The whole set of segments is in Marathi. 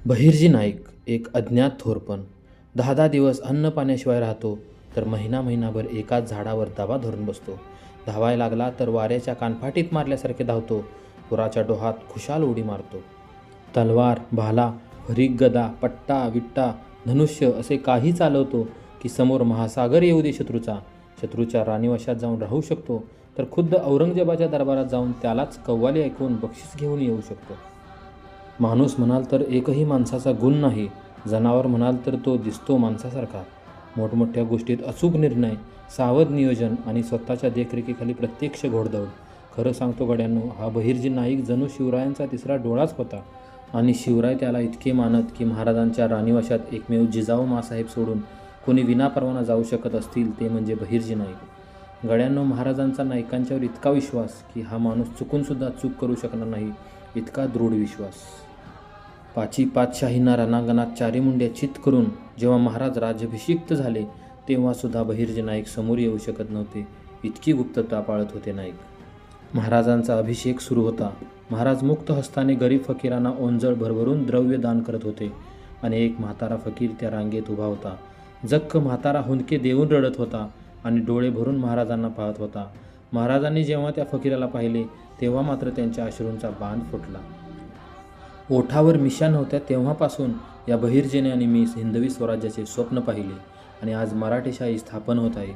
बहिर्जी नाईक एक अज्ञात थोरपण. 10-10 दिवस अन्न पाण्याशिवाय राहतो, तर महिनाभर एकाच झाडावर दबा धरून बसतो. धावायला लागला तर वाऱ्याच्या कानफाटीत मारल्यासारखे धावतो. पुराच्या डोहात खुशाल उडी मारतो. तलवार, भाला, फरीक, गदा, पट्टा, विट्टा, धनुष्य असे काही चालवतो की समोर महासागर येऊ दे शत्रूच्या राणीवशात जाऊन राहू शकतो, तर खुद्द औरंगजेबाच्या दरबारात जाऊन त्यालाच कव्वाली ऐकवून बक्षीस घेऊन येऊ शकतो. माणूस म्हणाल तर एकही माणसाचा गुण नाही, जनावर म्हणाल तर तो दिसतो माणसासारखा. मोठमोठ्या गोष्टीत अचूक निर्णय, सावध नियोजन आणि स्वतःच्या देखरेखीखाली प्रत्यक्ष घोडदौड. खरं सांगतो गड्यांनो, हा बहिर्जी नाईक जणू शिवरायांचा तिसरा डोळाच होता. आणि शिवराय त्याला इतके मानत की महाराजांच्या राणीवशात एकमेव जिजाऊ माँसाहेब सोडून कोणी विनापरवाना जाऊ शकत असतील ते म्हणजे बहिर्जी नाईक. गड्यांनो, महाराजांचा नाईकांच्यावर इतका विश्वास की हा माणूस चुकूनसुद्धा चूक करू शकणार नाही, इतका दृढ विश्वास. पाची पातशाहींना रणांगणात चारी मुंड्या चित करून जेव्हा महाराज राज्याभिषिक्त झाले, तेव्हासुद्धा बहिर्जी नाईक समोर येऊ शकत नव्हते, इतकी गुप्तता पाळत होते नाईक. महाराजांचा अभिषेक सुरू होता. महाराज मुक्त हस्ताने गरीब फकीरांना ओंजळ भरभरून द्रव्य दान करत होते आणि एक म्हातारा फकीर त्या रांगेत उभा होता. जक्क म्हातारा हुंदके देऊन रडत होता आणि डोळे भरून महाराजांना पाहत होता. महाराजांनी जेव्हा त्या फकीराला पाहिले, तेव्हा मात्र त्यांच्या अश्रूंचा बांध फुटला. ओठावर मिशा नव्हत्या तेव्हापासून या बहिर्जीने आणि मी हिंदवी स्वराज्याचे स्वप्न पाहिले आणि आज मराठेशाही स्थापन होत आहे.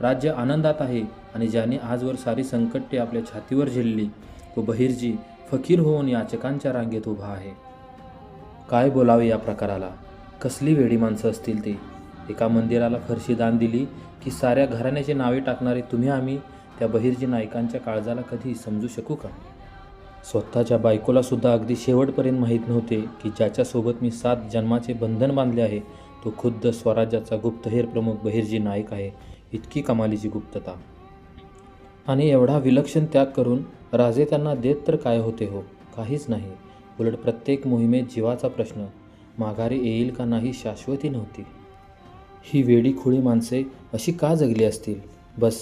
राज्य आनंदात आहे आणि ज्याने आजवर सारी संकटे आपल्या छातीवर झेलली, तो बहिर्जी फकीर होऊन याचकांच्या रांगेत उभा आहे. काय बोलावे या प्रकाराला? कसली वेडी माणसं असतील ते. एका मंदिराला फरशी दान दिली की साऱ्या घराण्याची नावे टाकणारे तुम्ही आम्ही त्या बहिर्जी नाईकांच्या काळजाला कधी समजू शकू का? स्वतःच्या बायकोला सुद्धा अगदी शेवटपर्यंत माहीत नव्हते की ज्याच्यासोबत मी 7 जन्माचे बंधन बांधले आहे, तो खुद्द स्वराज्याचा गुप्तहेर प्रमुख बहिर्जी नाईक आहे. इतकी कमालीची गुप्तता. आणि एवढा विलक्षण त्याग करून राजे त्यांना देत तर काय होते हो? काहीच नाही. उलट प्रत्येक मोहिमेत जीवाचा प्रश्न, माघारी येईल का नाही शाश्वती नव्हती. ही वेडी खुळी माणसे अशी का जगली असतील? बस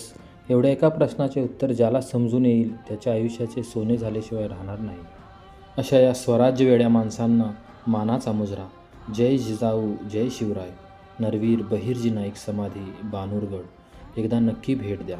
एवढ्या एका प्रश्नाचे उत्तर ज्याला समजून येईल त्याच्या आयुष्याचे सोने झाल्याशिवाय राहणार नाही. अशा या स्वराज्य वेड्या माणसांना मानाचा मुजरा. जय जिजाऊ, जय शिवराय. नरवीर बहिर्जी नाईक समाधी, बानूरगड. एकदा नक्की भेट द्या.